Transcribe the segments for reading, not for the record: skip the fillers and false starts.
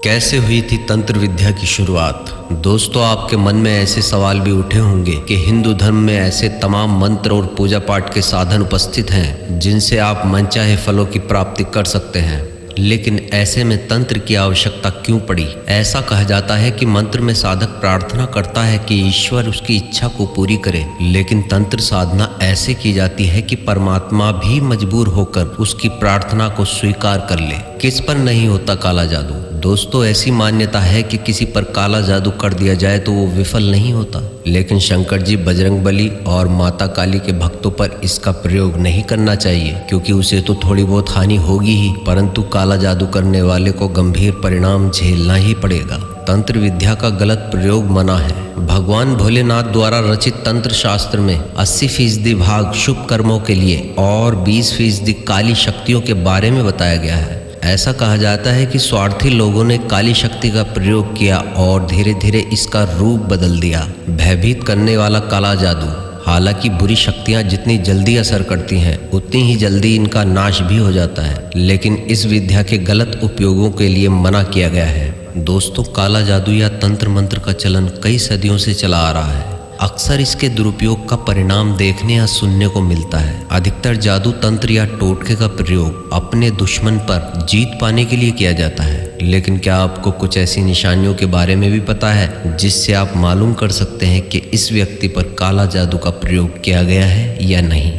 कैसे हुई थी तंत्र विद्या की शुरुआत। दोस्तों, आपके मन में ऐसे सवाल भी उठे होंगे कि हिंदू धर्म में ऐसे तमाम मंत्र और पूजा पाठ के साधन उपस्थित हैं जिनसे आप मनचाहे फलों की प्राप्ति कर सकते हैं, लेकिन ऐसे में तंत्र की आवश्यकता क्यों पड़ी। ऐसा कहा जाता है कि मंत्र में साधक प्रार्थना करता है कि ईश्वर उसकी इच्छा को पूरी करे, लेकिन तंत्र साधना ऐसे की जाती है कि परमात्मा भी मजबूर होकर उसकी प्रार्थना को स्वीकार कर ले। किस पर नहीं होता काला जादू। दोस्तों, ऐसी मान्यता है कि किसी पर काला जादू कर दिया जाए तो वो विफल नहीं होता, लेकिन शंकर जी, बजरंगबली और माता काली के भक्तों पर इसका प्रयोग नहीं करना चाहिए, क्योंकि उसे तो थोड़ी बहुत हानि होगी ही, परंतु काला जादू करने वाले को गंभीर परिणाम झेलना ही पड़ेगा। तंत्र विद्या का गलत प्रयोग मना है। भगवान भोलेनाथ द्वारा रचित तंत्र शास्त्र में 80% भाग शुभ कर्मों के लिए और 20% काली शक्तियों के बारे में बताया गया है। ऐसा कहा जाता है कि स्वार्थी लोगों ने काली शक्ति का प्रयोग किया और धीरे धीरे इसका रूप बदल दिया। भयभीत करने वाला काला जादू। हालांकि बुरी शक्तियां जितनी जल्दी असर करती हैं उतनी ही जल्दी इनका नाश भी हो जाता है, लेकिन इस विद्या के गलत उपयोगों के लिए मना किया गया है। दोस्तों, काला जादू या तंत्र मंत्र का चलन कई सदियों से चला आ रहा है। अक्सर इसके दुरुपयोग का परिणाम देखने या सुनने को मिलता है। अधिकतर जादू तंत्र या टोटके का प्रयोग अपने दुश्मन पर जीत पाने के लिए किया जाता है, लेकिन क्या आपको कुछ ऐसी निशानियों के बारे में भी पता है जिससे आप मालूम कर सकते हैं कि इस व्यक्ति पर काला जादू का प्रयोग किया गया है या नहीं।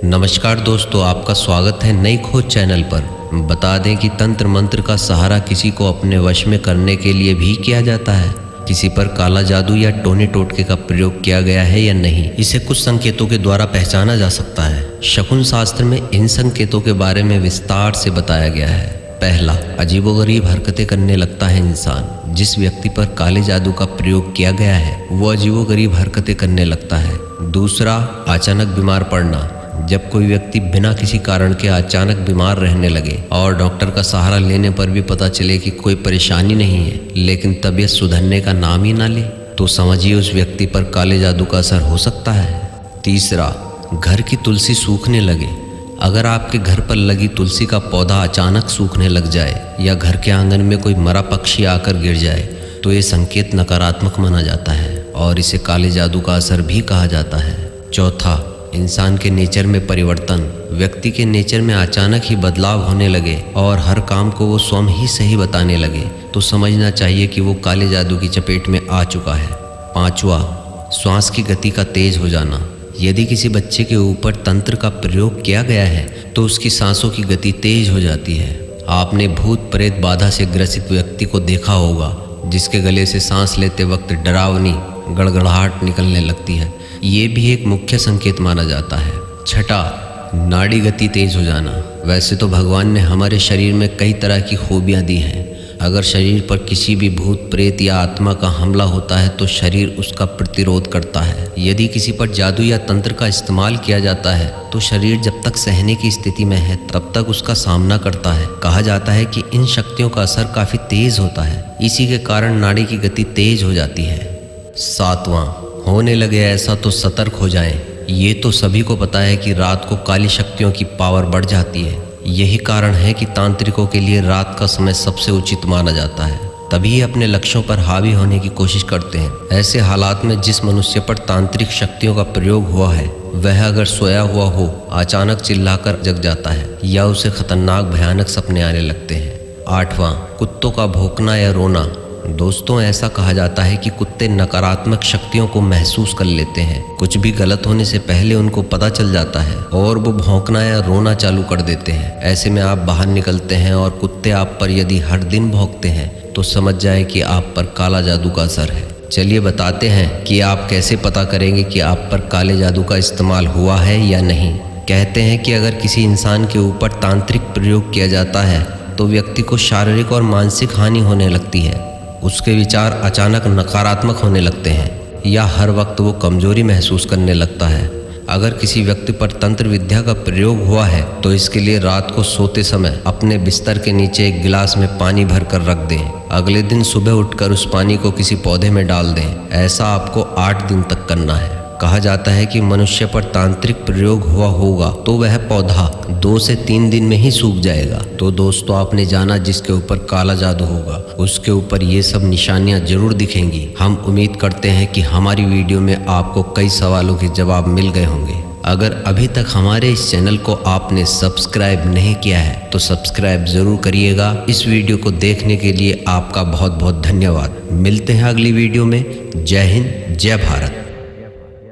नमस्कार दोस्तों, आपका स्वागत है नई खोज चैनल पर। बता दें कि तंत्र मंत्र का सहारा किसी को अपने वश में करने के लिए भी किया जाता है। किसी पर काला जादू या टोने टोटके का प्रयोग किया गया है या नहीं, इसे कुछ संकेतों के द्वारा पहचाना जा सकता है। शकुन शास्त्र में इन संकेतों के बारे में विस्तार से बताया गया है। पहला, अजीबोगरीब हरकतें करने लगता है इंसान। जिस व्यक्ति पर काले जादू का प्रयोग किया गया है वो अजीबोगरीब हरकतें करने लगता है। दूसरा, अचानक बीमार पड़ना। जब कोई व्यक्ति बिना किसी कारण के अचानक बीमार रहने लगे और डॉक्टर का सहारा लेने पर भी पता चले कि कोई परेशानी नहीं है, लेकिन तबीयत सुधरने का नाम ही ना ले, तो समझिए उस व्यक्ति पर काले जादू का असर हो सकता है। तीसरा, घर की तुलसी सूखने लगे। अगर आपके घर पर लगी तुलसी का पौधा अचानक सूखने लग जाए या घर के आंगन में कोई मरा पक्षी आकर गिर जाए तो ये संकेत नकारात्मक माना जाता है और इसे काले जादू का असर भी कहा जाता है। चौथा, इंसान के नेचर में परिवर्तन। व्यक्ति के नेचर में अचानक ही बदलाव होने लगे और हर काम को वो स्वयं ही सही बताने लगे तो समझना चाहिए कि वो काले जादू की चपेट में आ चुका है। पांचवा, श्वास की गति का तेज हो जाना। यदि किसी बच्चे के ऊपर तंत्र का प्रयोग किया गया है तो उसकी सांसों की गति तेज हो जाती है। आपने भूत प्रेत बाधा से ग्रसित व्यक्ति को देखा होगा जिसके गले से सांस लेते वक्त डरावनी गड़गड़ाहट निकलने लगती है। ये भी एक मुख्य संकेत माना जाता है। छठा, नाड़ी गति तेज हो जाना। वैसे तो भगवान ने हमारे शरीर में कई तरह की खूबियां दी हैं। अगर शरीर पर किसी भी भूत प्रेत या आत्मा का हमला होता है तो शरीर उसका प्रतिरोध करता है। यदि किसी पर जादू या तंत्र का इस्तेमाल किया जाता है तो शरीर जब तक सहने की स्थिति में है तब तक उसका सामना करता है। कहा जाता है कि इन शक्तियों का असर काफी तेज होता है, इसी के कारण नाड़ी की गति तेज हो जाती है। सातवां, होने लगे ऐसा तो सतर्क हो जाएं। ये तो सभी को पता है कि रात को काली शक्तियों की पावर बढ़ जाती है। यही कारण है कि तांत्रिकों के लिए रात का समय सबसे उचित माना जाता है, तभी अपने लक्ष्यों पर हावी होने की कोशिश करते हैं। ऐसे हालात में जिस मनुष्य पर तांत्रिक शक्तियों का प्रयोग हुआ है वह अगर सोया हुआ हो अचानक चिल्लाकर जग जाता है या उसे खतरनाक भयानक सपने आने लगते हैं। आठवां, कुत्तों का भौंकना या रोना। दोस्तों, ऐसा कहा जाता है कि कुत्ते नकारात्मक शक्तियों को महसूस कर लेते हैं। कुछ भी गलत होने से पहले उनको पता चल जाता है और वो भौंकना या रोना चालू कर देते हैं। ऐसे में आप बाहर निकलते हैं और कुत्ते आप पर यदि हर दिन भौंकते हैं तो समझ जाए कि आप पर काला जादू का असर है। चलिए बताते हैं कि आप कैसे पता करेंगे कि आप पर काले जादू का इस्तेमाल हुआ है या नहीं। कहते हैं कि अगर किसी इंसान के ऊपर तांत्रिक प्रयोग किया जाता है तो व्यक्ति को शारीरिक और मानसिक हानि होने लगती है। उसके विचार अचानक नकारात्मक होने लगते हैं या हर वक्त वो कमजोरी महसूस करने लगता है। अगर किसी व्यक्ति पर तंत्र विद्या का प्रयोग हुआ है तो इसके लिए रात को सोते समय अपने बिस्तर के नीचे एक गिलास में पानी भर कर रख दें। अगले दिन सुबह उठकर उस पानी को किसी पौधे में डाल दें। ऐसा आपको 8 दिन तक करना है। कहा जाता है कि मनुष्य पर तांत्रिक प्रयोग हुआ होगा तो वह पौधा 2 से 3 दिन में ही सूख जाएगा। तो दोस्तों, आपने जाना जिसके ऊपर काला जादू होगा उसके ऊपर ये सब निशानियां जरूर दिखेंगी। हम उम्मीद करते हैं कि हमारी वीडियो में आपको कई सवालों के जवाब मिल गए होंगे। अगर अभी तक हमारे इस चैनल को आपने सब्सक्राइब नहीं किया है तो सब्सक्राइब जरूर करिएगा। इस वीडियो को देखने के लिए आपका बहुत बहुत धन्यवाद। मिलते हैं अगली वीडियो में। जय हिंद, जय भारत।